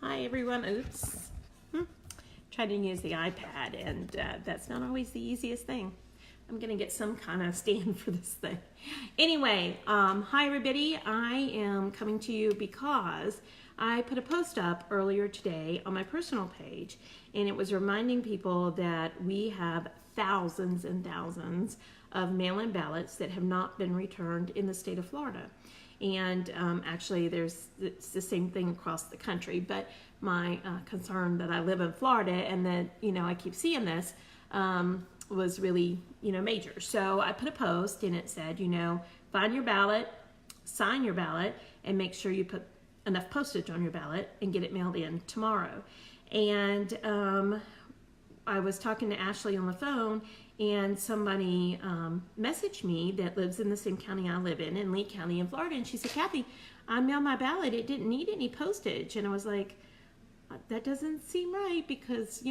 Hi everyone. Oops. Trying to use the iPad and that's not always the easiest thing. I'm gonna get some kind of stand for this thing. Anyway, hi everybody. I am coming to you because I put a post up earlier today on my personal page, and it was reminding people that we have thousands and thousands of mail-in ballots that have not been returned in the state of Florida. And actually it's the same thing across the country, but my concern that I live in Florida and that, I keep seeing this was really, major. So I put a post and it said, find your ballot, sign your ballot, and make sure you put enough postage on your ballot and get it mailed in tomorrow. And I was talking to Ashley on the phone, and somebody messaged me that lives in the same county I live in Lee County in Florida, and she said, Kathy, I mailed my ballot, it didn't need any postage. And I was like, that doesn't seem right, because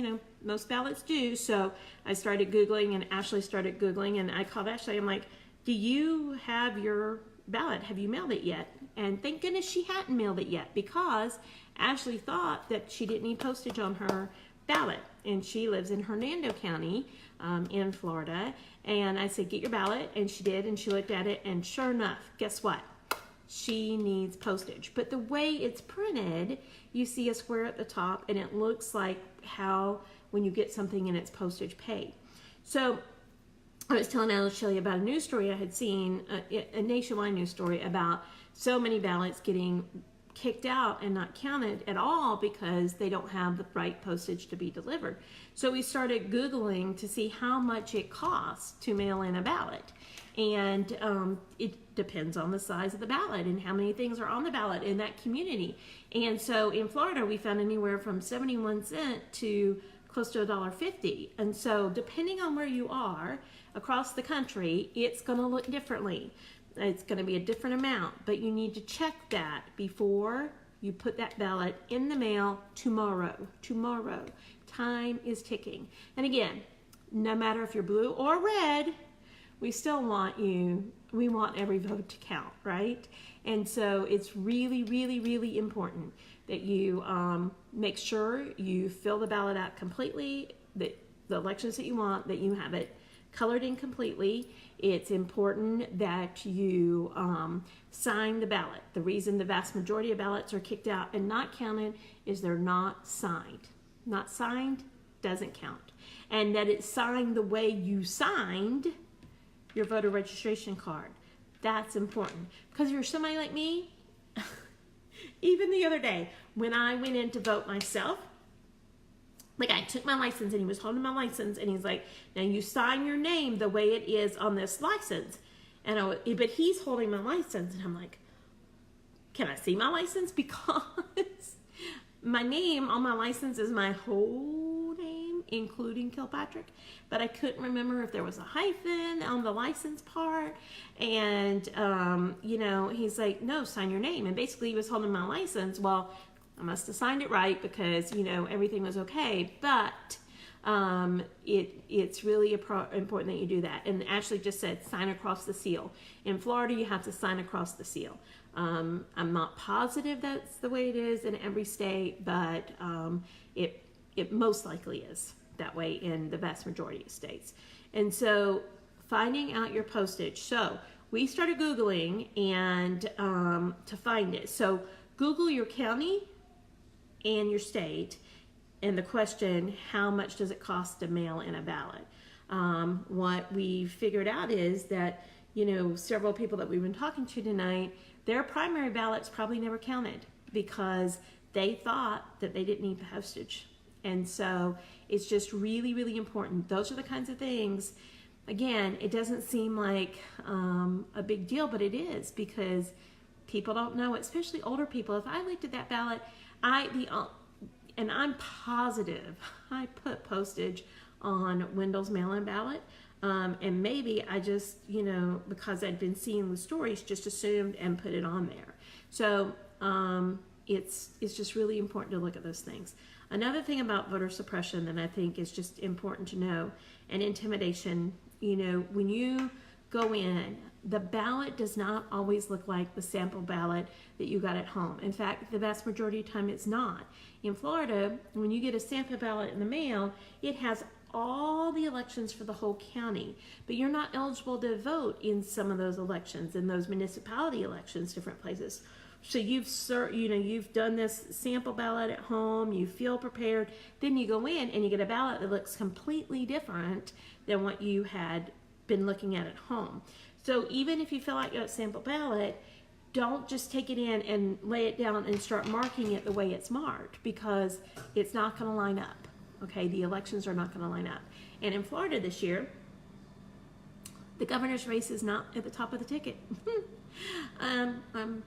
most ballots do. So I started Googling, and Ashley started Googling, and I called Ashley. I'm like, do you have your ballot? Have you mailed it yet? And thank goodness she hadn't mailed it yet, because Ashley thought that she didn't need postage on her ballot, and she lives in Hernando County in Florida. And I said, get your ballot, and she did, and she looked at it, and sure enough, guess what? She needs postage. But the way it's printed, you see a square at the top, and it looks like how when you get something and it's postage paid. So I was telling Ashley about a news story I had seen, a nationwide news story about so many ballots getting kicked out and not counted at all because they don't have the right postage to be delivered. So we started Googling to see how much it costs to mail in a ballot. And it depends on the size of the ballot and how many things are on the ballot in that community. And so in Florida, we found anywhere from 71 cents to close to $1.50. And so depending on where you are across the country, it's going to look differently. It's going to be a different amount, but you need to check that before you put that ballot in the mail tomorrow. Tomorrow. Time is ticking. And again, no matter if you're blue or red, we still want we want every vote to count, right? And so it's really, really, really important that you make sure you fill the ballot out completely, that the elections that you want, that you have it colored in completely. It's important that you sign the ballot. The reason the vast majority of ballots are kicked out and not counted is they're not signed. Not signed doesn't count. And that it's signed the way you signed your voter registration card. That's important. Because you're somebody like me, even the other day, when I went in to vote myself, the guy took my license and he was holding my license and he's like, now you sign your name the way it is on this license. But he's holding my license and I'm like, can I see my license? Because my name on my license is my whole name, including Kilpatrick. But I couldn't remember if there was a hyphen on the license part. And, he's like, no, sign your name. And basically he was holding my license. Well, I must have signed it right because, everything was okay. But it's really important that you do that. And Ashley just said, sign across the seal. In Florida, you have to sign across the seal. I'm not positive that's the way it is in every state, but it most likely is that way in the vast majority of states. And so finding out your postage. So we started Googling and to find it. So Google your county and your state, and the question, how much does it cost to mail in a ballot? What we figured out is that, several people that we've been talking to tonight, their primary ballots probably never counted because they thought that they didn't need postage. And so it's just really, really important. Those are the kinds of things, again, it doesn't seem like a big deal, but it is, because people don't know, especially older people. If I looked at that ballot, and I'm positive I put postage on Wendell's mail-in ballot, and maybe I just, because I'd been seeing the stories, just assumed and put it on there. So it's just really important to look at those things. Another thing about voter suppression that I think is just important to know, and intimidation, when you go in the ballot does not always look like the sample ballot that you got at home. In fact, the vast majority of the time it's not. In Florida, when you get a sample ballot in the mail, it has all the elections for the whole county, but you're not eligible to vote in some of those elections, in those municipality elections, different places. So you've done this sample ballot at home, you feel prepared, then you go in and you get a ballot that looks completely different than what you had been looking at home. So even if you feel like you have a sample ballot, don't just take it in and lay it down and start marking it the way it's marked, because it's not going to line up. Okay, the elections are not going to line up. And in Florida this year, the governor's race is not at the top of the ticket. I'm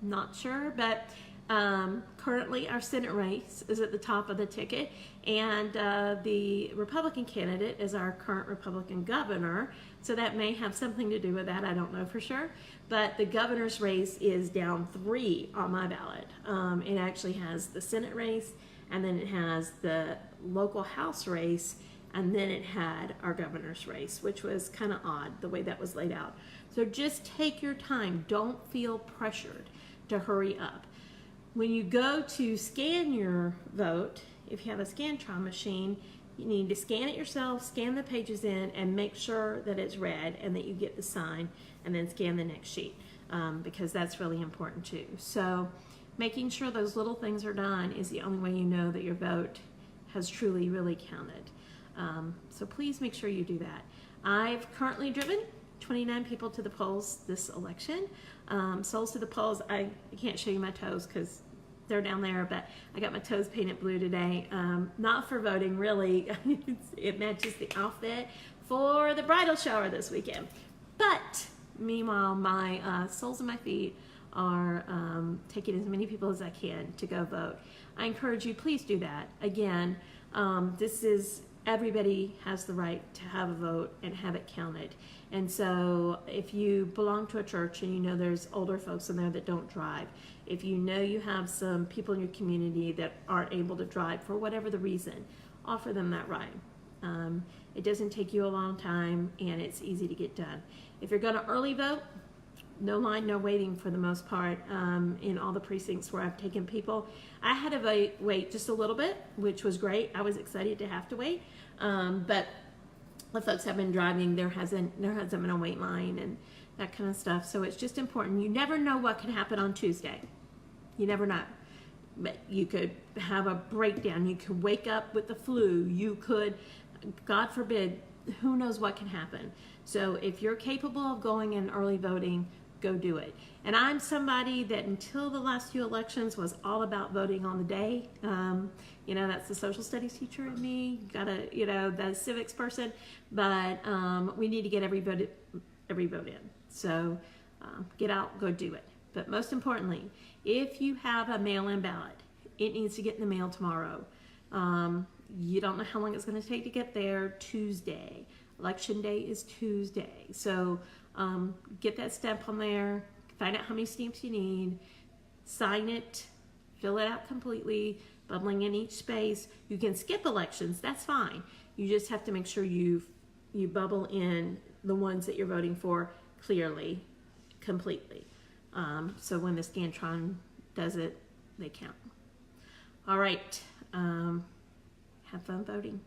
not sure, but currently our Senate race is at the top of the ticket, and the Republican candidate is our current Republican governor, so that may have something to do with that. I don't know for sure, but the governor's race is down 3 on my ballot. It actually has the Senate race, and then it has the local House race, and then it had our governor's race, which was kind of odd the way that was laid out. So just take your time. Don't feel pressured to hurry up. When you go to scan your vote, if you have a Scantron machine, you need to scan it yourself, scan the pages in, and make sure that it's read and that you get the sign, and then scan the next sheet, because that's really important too. So making sure those little things are done is the only way you know that your vote has truly, really counted. So please make sure you do that. I've currently driven 29 people to the polls this election. Souls to the polls. I can't show you my toes because they're down there, but I got my toes painted blue today. Not for voting, really. It matches the outfit for the bridal shower this weekend. But meanwhile, my soles of my feet are taking as many people as I can to go vote. I encourage you, please do that. Again, everybody has the right to have a vote and have it counted. And so if you belong to a church and you know there's older folks in there that don't drive, if you know you have some people in your community that aren't able to drive for whatever the reason, offer them that ride. It doesn't take you a long time, and it's easy to get done. If you're going to early vote, no line, no waiting for the most part in all the precincts where I've taken people. I had to wait just a little bit, which was great. I was excited to have to wait, but the folks have been driving. There hasn't been a wait line and that kind of stuff. So it's just important. You never know what could happen on Tuesday. You never know. But you could have a breakdown. You could wake up with the flu. You could, God forbid, who knows what can happen. So if you're capable of going in early voting, go do it. And I'm somebody that until the last few elections was all about voting on the day. That's the social studies teacher in me, the civics person, but we need to get every vote in. So get out, go do it. But most importantly, if you have a mail-in ballot, it needs to get in the mail tomorrow. You don't know how long it's going to take to get there. Tuesday. Election day is Tuesday. So get that stamp on there, find out how many stamps you need, sign it, fill it out completely, bubbling in each space. You can skip elections, that's fine. You just have to make sure you bubble in the ones that you're voting for clearly, completely. So when the Scantron does it, they count. All right, have fun voting.